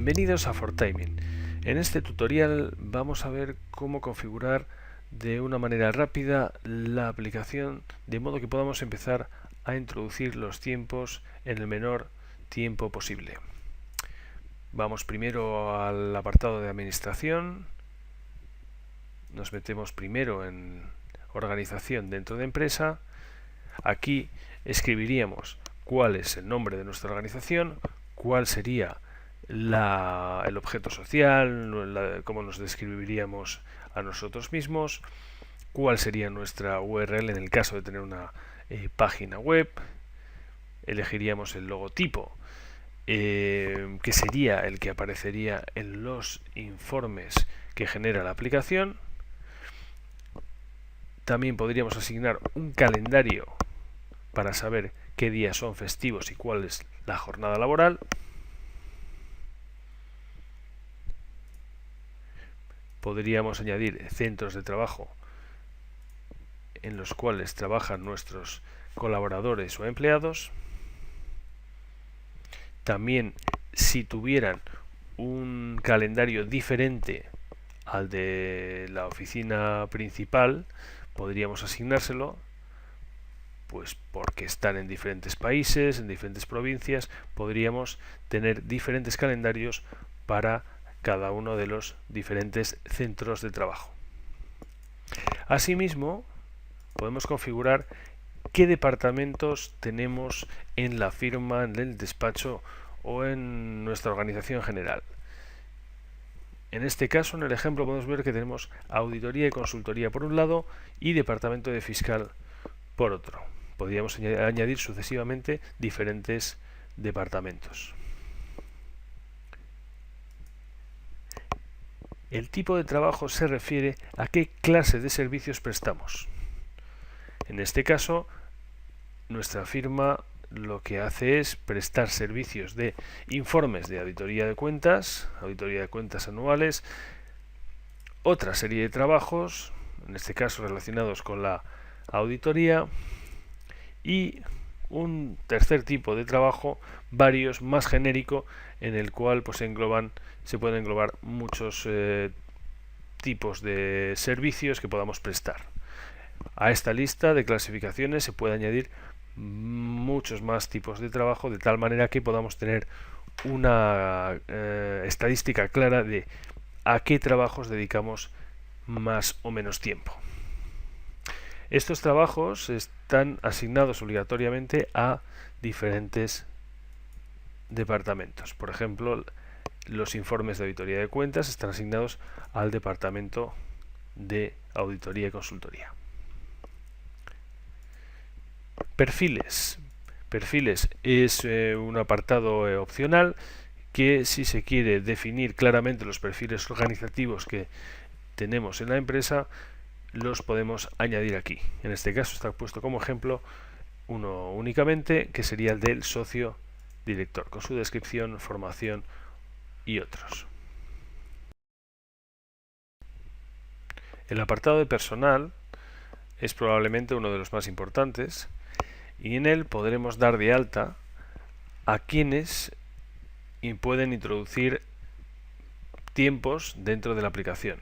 Bienvenidos a ForTiming. En este tutorial vamos a ver cómo configurar de una manera rápida la aplicación de modo que podamos empezar a introducir los tiempos en el menor tiempo posible. Vamos primero al apartado de administración, nos metemos primero en organización dentro de empresa. Aquí escribiríamos cuál es el nombre de nuestra organización, cuál sería el objeto social, cómo nos describiríamos a nosotros mismos, cuál sería nuestra URL en el caso de tener una página web, elegiríamos el logotipo, que sería el que aparecería en los informes que genera la aplicación. También podríamos asignar un calendario para saber qué días son festivos y cuál es la jornada laboral. Podríamos añadir centros de trabajo en los cuales trabajan nuestros colaboradores o empleados. También, si tuvieran un calendario diferente al de la oficina principal, podríamos asignárselo, pues porque están en diferentes países, en diferentes provincias, podríamos tener diferentes calendarios para cada uno de los diferentes centros de trabajo. Asimismo, podemos configurar qué departamentos tenemos en la firma, en el despacho o en nuestra organización general. En este caso, en el ejemplo, podemos ver que tenemos auditoría y consultoría por un lado y departamento de fiscal por otro. Podríamos añadir sucesivamente diferentes departamentos. El tipo de trabajo se refiere a qué clase de servicios prestamos. En este caso, nuestra firma lo que hace es prestar servicios de informes de auditoría de cuentas anuales, otra serie de trabajos, en este caso relacionados con la auditoría, y un tercer tipo de trabajo, varios, más genérico, en el cual pues se pueden englobar muchos tipos de servicios que podamos prestar. A esta lista de clasificaciones se puede añadir muchos más tipos de trabajo, de tal manera que podamos tener una estadística clara de a qué trabajos dedicamos más o menos tiempo. Estos trabajos están asignados obligatoriamente a diferentes departamentos. Por ejemplo, los informes de auditoría de cuentas están asignados al departamento de auditoría y consultoría. Perfiles. Perfiles es un apartado opcional que, si se quiere definir claramente los perfiles organizativos que tenemos en la empresa, los podemos añadir aquí. En este caso está puesto como ejemplo uno únicamente, que sería el del socio director, con su descripción, formación y otros. El apartado de personal es probablemente uno de los más importantes, y en él podremos dar de alta a quienes pueden introducir tiempos dentro de la aplicación.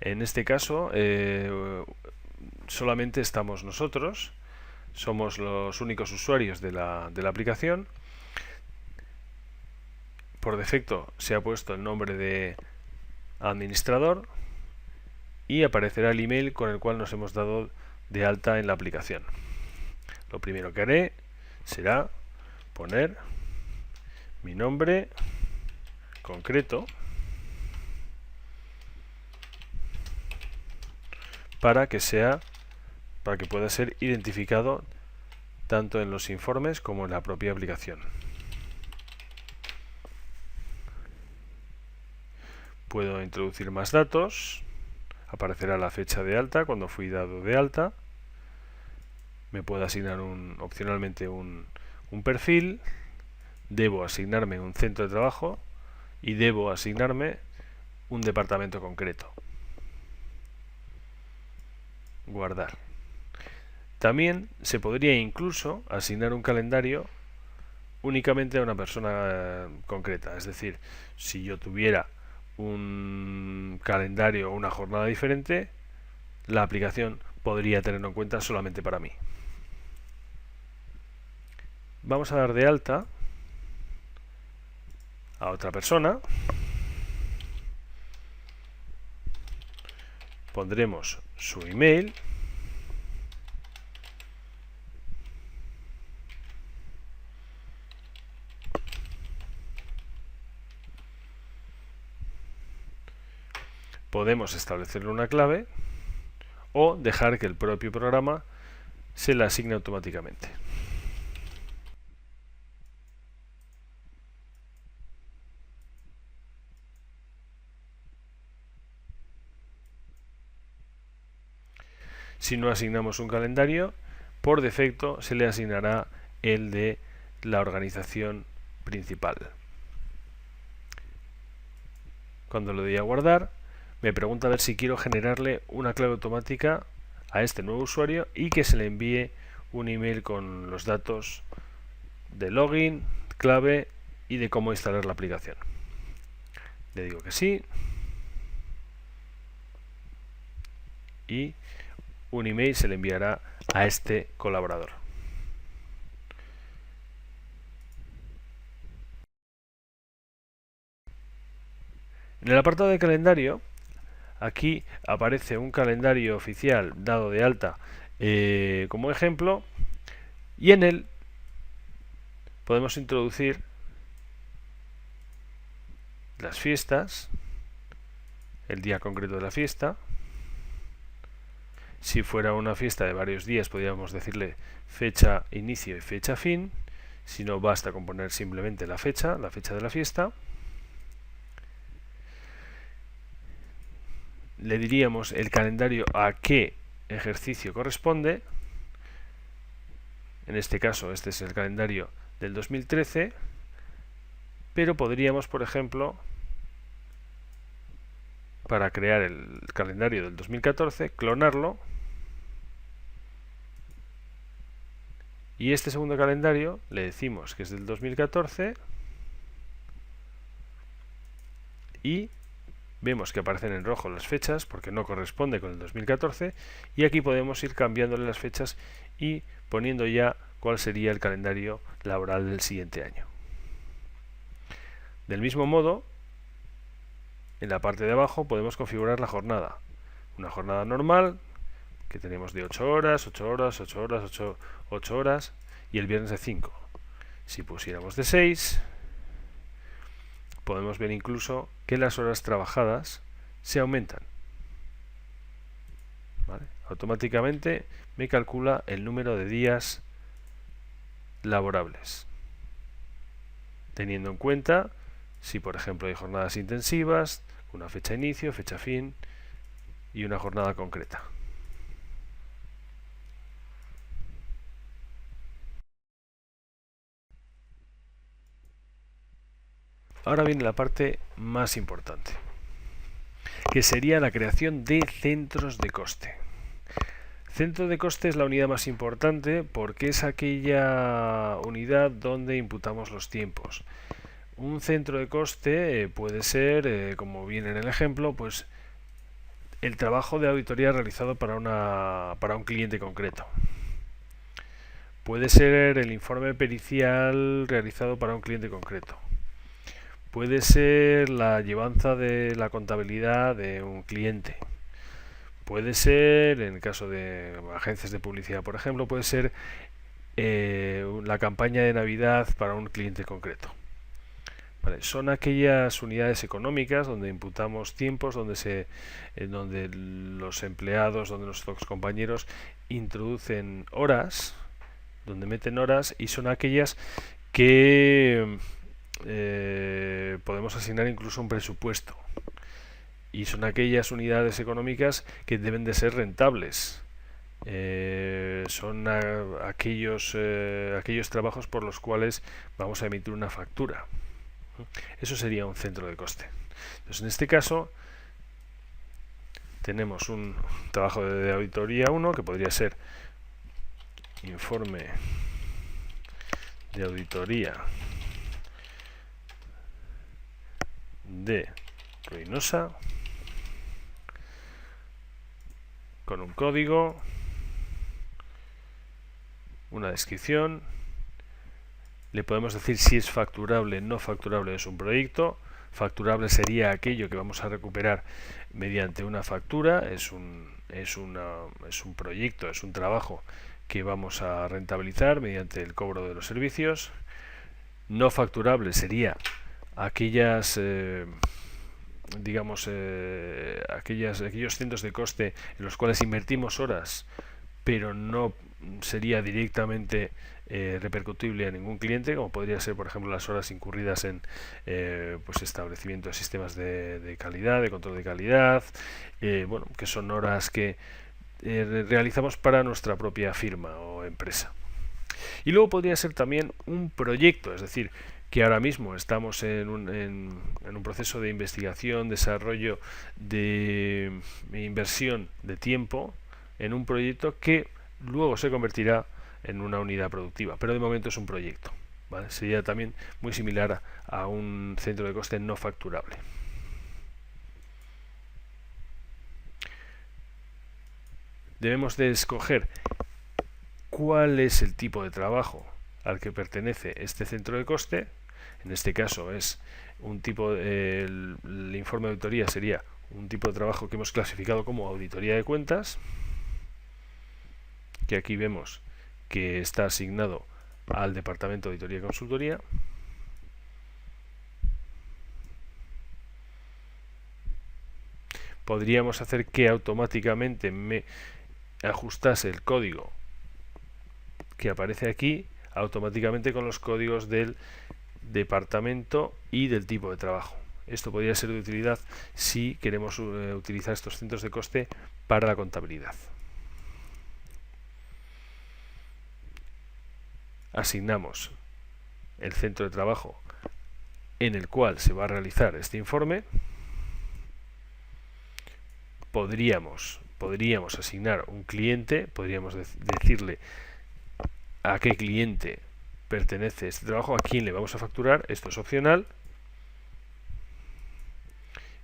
En este caso solamente estamos nosotros, somos los únicos usuarios de la aplicación. Por defecto se ha puesto el nombre de administrador y aparecerá el email con el cual nos hemos dado de alta en la aplicación. Lo primero que haré será poner mi nombre concreto para que pueda ser identificado tanto en los informes como en la propia aplicación. Puedo introducir más datos, aparecerá la fecha de alta cuando fui dado de alta. Me puedo asignar opcionalmente un perfil, debo asignarme un centro de trabajo y debo asignarme un departamento concreto. Guardar. También se podría incluso asignar un calendario únicamente a una persona concreta. Es decir, si yo tuviera un calendario o una jornada diferente, la aplicación podría tenerlo en cuenta solamente para mí. Vamos a dar de alta a otra persona. Pondremos su email. Podemos establecerle una clave o dejar que el propio programa se la asigne automáticamente. Si no asignamos un calendario, por defecto se le asignará el de la organización principal. Cuando le doy a guardar, me pregunta a ver si quiero generarle una clave automática a este nuevo usuario y que se le envíe un email con los datos de login, clave y de cómo instalar la aplicación. Le digo que sí y un email se le enviará a este colaborador. En el apartado de calendario, aquí aparece un calendario oficial dado de alta como ejemplo, y en él podemos introducir las fiestas, el día concreto de la fiesta. Si fuera una fiesta de varios días, podríamos decirle fecha inicio y fecha fin. Si no, basta con poner simplemente la fecha de la fiesta. Le diríamos el calendario a qué ejercicio corresponde. En este caso, este es el calendario del 2013, pero podríamos, por ejemplo, para crear el calendario del 2014, clonarlo, y este segundo calendario le decimos que es del 2014 y vemos que aparecen en rojo las fechas porque no corresponde con el 2014, y aquí podemos ir cambiándole las fechas y poniendo ya cuál sería el calendario laboral del siguiente año. Del mismo modo, en la parte de abajo podemos configurar la jornada. Una jornada normal que tenemos de 8 horas, 8 horas, 8 horas, 8 horas, y el viernes de 5. Si pusiéramos de 6, podemos ver incluso que las horas trabajadas se aumentan. ¿Vale? Automáticamente me calcula el número de días laborables, teniendo en cuenta si por ejemplo hay jornadas intensivas, una fecha inicio, fecha fin y una jornada concreta. Ahora viene la parte más importante, que sería la creación de centros de coste. Centro de coste es la unidad más importante porque es aquella unidad donde imputamos los tiempos. Un centro de coste puede ser, como viene en el ejemplo, pues el trabajo de auditoría realizado para un cliente concreto. Puede ser el informe pericial realizado para un cliente concreto. Puede ser la llevanza de la contabilidad de un cliente. Puede ser, en el caso de agencias de publicidad, por ejemplo, puede ser la campaña de Navidad para un cliente concreto. Vale, son aquellas unidades económicas donde imputamos tiempos, donde los empleados, donde nuestros compañeros introducen horas, donde meten horas, y son aquellas que podemos asignar incluso un presupuesto, y son aquellas unidades económicas que deben de ser rentables. Son aquellos trabajos por los cuales vamos a emitir una factura. Eso sería un centro de coste. Entonces, en este caso tenemos un trabajo de auditoría 1 que podría ser informe de auditoría de Ruinosa con un código, una descripción, le podemos decir si es facturable, no facturable es un proyecto. Facturable sería aquello que vamos a recuperar mediante una factura, es un proyecto, es un trabajo que vamos a rentabilizar mediante el cobro de los servicios. No facturable sería aquellas aquellos centros de coste en los cuales invertimos horas, pero no sería directamente repercutible a ningún cliente, como podría ser, por ejemplo, las horas incurridas en pues establecimiento de sistemas de calidad, de control de calidad, bueno, que son horas que realizamos para nuestra propia firma o empresa. Y luego podría ser también un proyecto, es decir, que ahora mismo estamos en un proceso de investigación, desarrollo, de inversión de tiempo en un proyecto que luego se convertirá en una unidad productiva, pero de momento es un proyecto, ¿vale? Sería también muy similar a un centro de coste no facturable. Debemos de escoger cuál es el tipo de trabajo al que pertenece este centro de coste. En este caso es un tipo el informe de auditoría sería un tipo de trabajo que hemos clasificado como auditoría de cuentas, que aquí vemos que está asignado al departamento de auditoría y consultoría. Podríamos hacer que automáticamente me ajustase el código que aparece aquí automáticamente con los códigos del departamento y del tipo de trabajo. Esto podría ser de utilidad si queremos utilizar estos centros de coste para la contabilidad. Asignamos el centro de trabajo en el cual se va a realizar este informe. Podríamos asignar un cliente, podríamos decirle a qué cliente pertenece este trabajo, a quién le vamos a facturar, esto es opcional.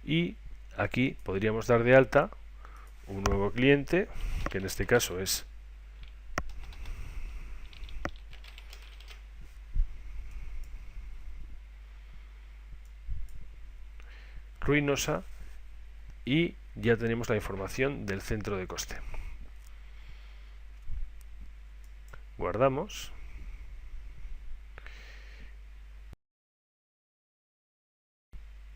Y aquí podríamos dar de alta un nuevo cliente, que en este caso es Ruinosa, y ya tenemos la información del centro de coste. Guardamos.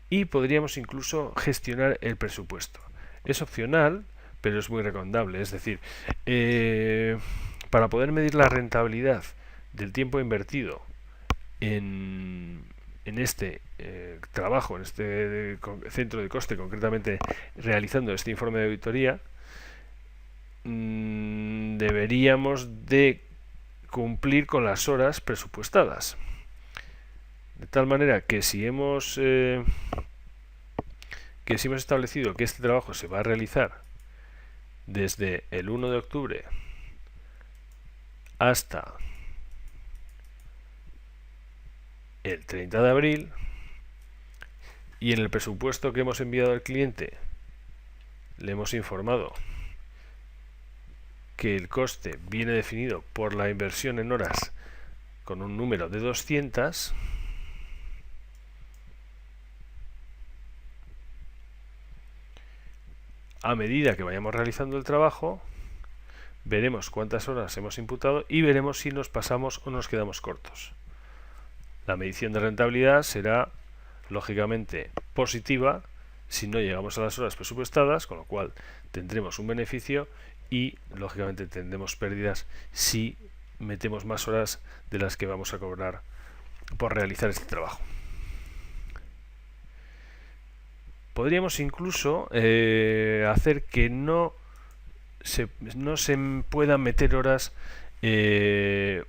Y podríamos incluso gestionar el presupuesto. Es opcional, pero es muy recomendable. Es decir, para poder medir la rentabilidad del tiempo invertido en este trabajo, en este centro de coste, concretamente realizando este informe de auditoría, deberíamos de cumplir con las horas presupuestadas. De tal manera que si hemos establecido que este trabajo se va a realizar desde el 1 de octubre hasta el 30 de abril, y en el presupuesto que hemos enviado al cliente le hemos informado que el coste viene definido por la inversión en horas con un número de 200, a medida que vayamos realizando el trabajo, veremos cuántas horas hemos imputado y veremos si nos pasamos o nos quedamos cortos. La medición de rentabilidad será, lógicamente, positiva si no llegamos a las horas presupuestadas, con lo cual tendremos un beneficio, y, lógicamente, tendremos pérdidas si metemos más horas de las que vamos a cobrar por realizar este trabajo. Podríamos incluso hacer que no se puedan meter horas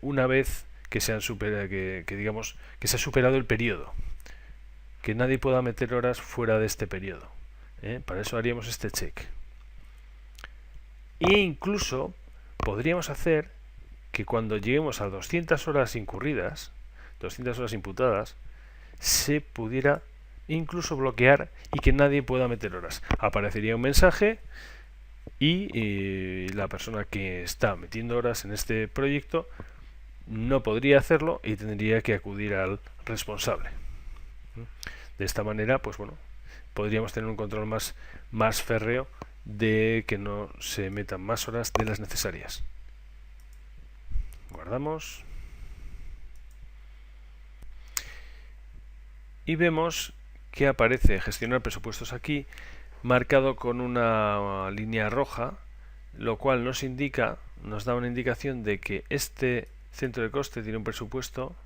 una vez que se han superado, digamos que se ha superado el periodo, que nadie pueda meter horas fuera de este periodo. Para eso haríamos este check. E incluso podríamos hacer que cuando lleguemos a 200 horas incurridas, 200 horas imputadas, se pudiera incluso bloquear y que nadie pueda meter horas. Aparecería un mensaje y la persona que está metiendo horas en este proyecto no podría hacerlo y tendría que acudir al responsable. De esta manera, pues bueno, podríamos tener un control más férreo de que no se metan más horas de las necesarias. Guardamos. Y vemos que aparece gestionar presupuestos aquí, marcado con una línea roja, lo cual nos da una indicación de que este centro de coste tiene un presupuesto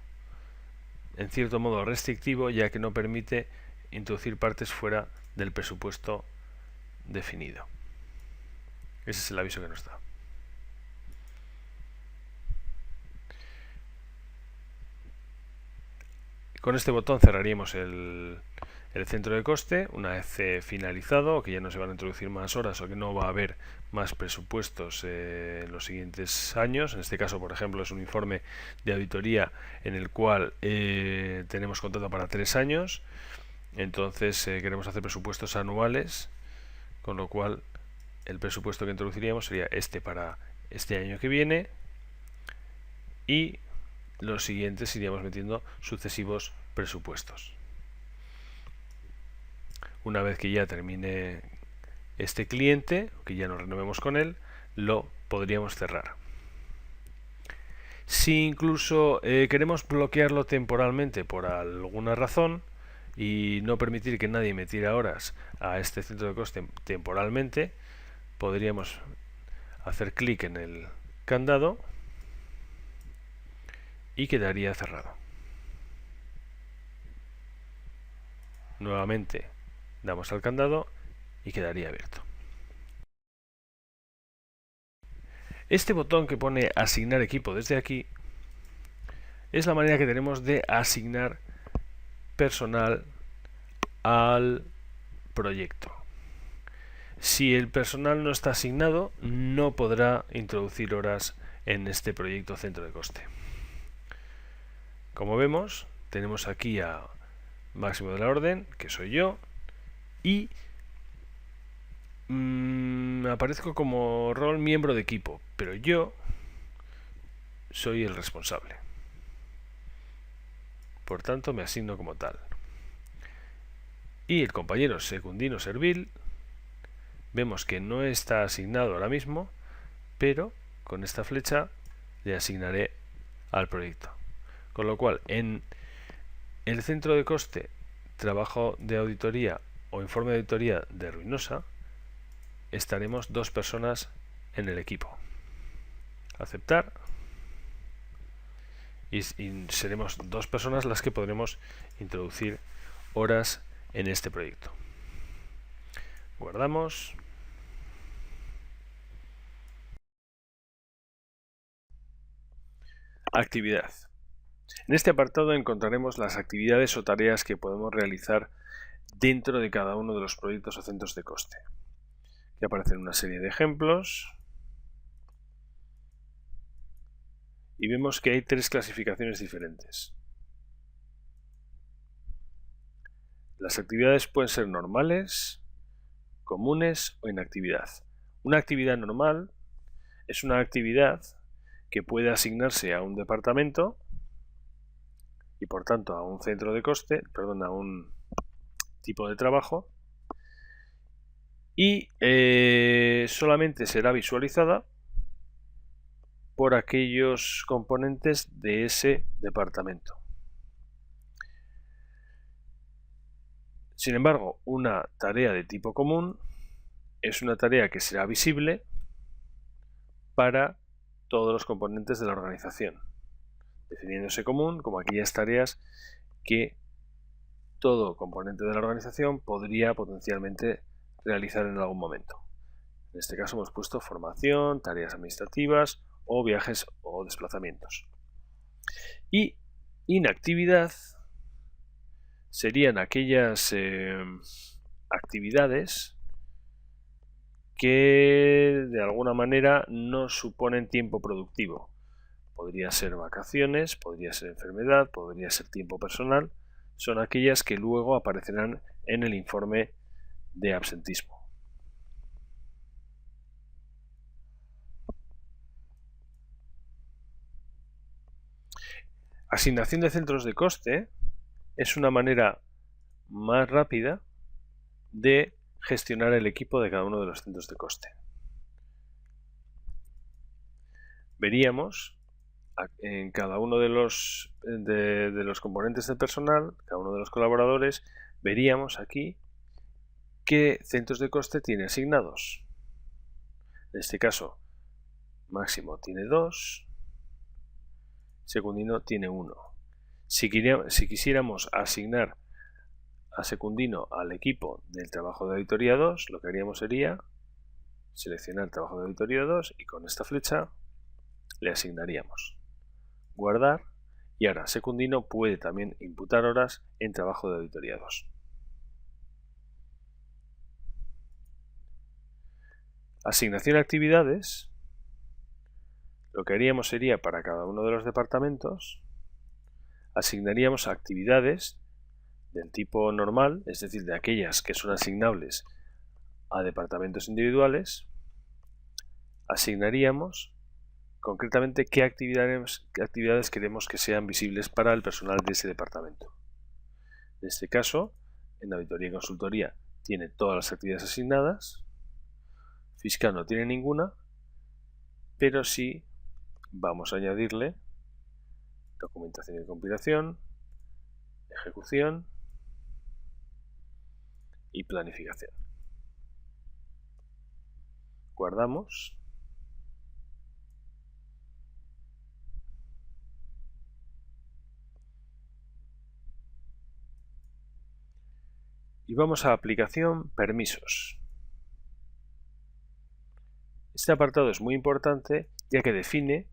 en cierto modo restrictivo, ya que no permite introducir partes fuera del presupuesto definido. Ese es el aviso que nos da. Con este botón cerraríamos el centro de coste una vez finalizado, que ya no se van a introducir más horas o que no va a haber más presupuestos en los siguientes años. En este caso, por ejemplo, es un informe de auditoría en el cual tenemos contrato para 3 años. Entonces queremos hacer presupuestos anuales, con lo cual el presupuesto que introduciríamos sería este para este año que viene, y los siguientes iríamos metiendo sucesivos presupuestos. Una vez que ya termine este cliente, que ya nos renovemos con él, lo podríamos cerrar. Si incluso queremos bloquearlo temporalmente por alguna razón y no permitir que nadie metiera horas a este centro de coste temporalmente, podríamos hacer clic en el candado y quedaría cerrado. Nuevamente damos al candado y quedaría abierto. Este botón que pone asignar equipo desde aquí es la manera que tenemos de asignar personal al proyecto. Si el personal no está asignado, no podrá introducir horas en este proyecto centro de coste. Como vemos, tenemos aquí a máximo de la orden, que soy yo, y aparezco como rol miembro de equipo, pero yo soy el responsable. Por tanto, me asigno como tal. Y el compañero secundino servil, vemos que no está asignado ahora mismo, pero con esta flecha le asignaré al proyecto. Con lo cual, en el centro de coste, trabajo de auditoría o informe de auditoría de Ruinosa, estaremos 2 personas en el equipo. Aceptar. Y seremos 2 personas las que podremos introducir horas en este proyecto. Guardamos. Actividad. En este apartado encontraremos las actividades o tareas que podemos realizar dentro de cada uno de los proyectos o centros de coste. Aquí aparecen una serie de ejemplos y vemos que hay 3 clasificaciones diferentes. Las actividades pueden ser normales, comunes o inactividad. Una actividad normal es una actividad que puede asignarse a un departamento y por tanto a un centro de coste, a un tipo de trabajo, y solamente será visualizada por aquellos componentes de ese departamento. Sin embargo, una tarea de tipo común es una tarea que será visible para todos los componentes de la organización, definiéndose común como aquellas tareas que todo componente de la organización podría potencialmente realizar en algún momento. En este caso hemos puesto formación, tareas administrativas o viajes o desplazamientos. Y inactividad serían aquellas actividades que de alguna manera no suponen tiempo productivo. podría ser vacaciones, podría ser enfermedad, podría ser tiempo personal, son aquellas que luego aparecerán en el informe de absentismo. Asignación de centros de coste es una manera más rápida de gestionar el equipo de cada uno de los centros de coste. Veríamos en cada uno de los componentes del personal, cada uno de los colaboradores, veríamos aquí qué centros de coste tiene asignados. En este caso, Máximo tiene 2, Secundino tiene 1. Si quisiéramos asignar a Secundino al equipo del trabajo de auditoría 2, lo que haríamos sería seleccionar trabajo de auditoría 2 y con esta flecha le asignaríamos. Guardar, y ahora Secundino puede también imputar horas en trabajo de auditoría 2. Asignación a actividades, lo que haríamos sería para cada uno de los departamentos, asignaríamos actividades del tipo normal, es decir, de aquellas que son asignables a departamentos individuales, asignaríamos concretamente qué actividades queremos que sean visibles para el personal de ese departamento. En este caso, en auditoría y consultoría tiene todas las actividades asignadas, fiscal no tiene ninguna, pero sí vamos a añadirle documentación y compilación, ejecución y planificación. Guardamos. Y vamos a aplicación permisos. Este apartado es muy importante ya que define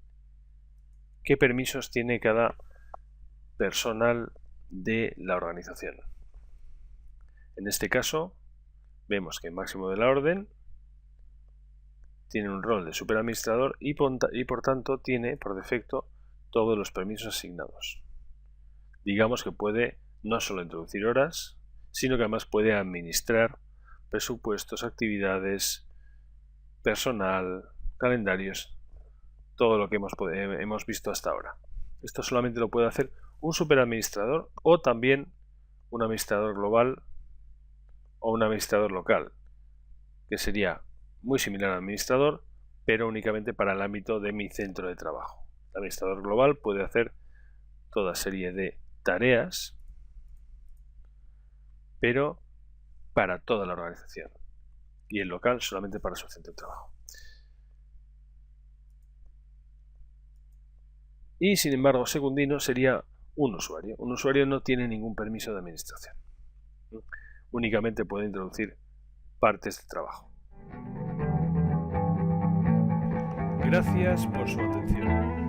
qué permisos tiene cada personal de la organización. En este caso, vemos que Máximo de la Orden tiene un rol de superadministrador y por tanto tiene por defecto todos los permisos asignados. Digamos que puede no solo introducir horas, sino que además puede administrar presupuestos, actividades, personal, calendarios, todo lo que hemos visto hasta ahora. Esto solamente lo puede hacer un superadministrador o también un administrador global o un administrador local, que sería muy similar al administrador, pero únicamente para el ámbito de mi centro de trabajo. El administrador global puede hacer toda serie de tareas, pero para toda la organización, y el local solamente para su centro de trabajo. Y sin embargo, Secundino sería un usuario. Un usuario no tiene ningún permiso de administración. Únicamente puede introducir partes de trabajo. Gracias por su atención.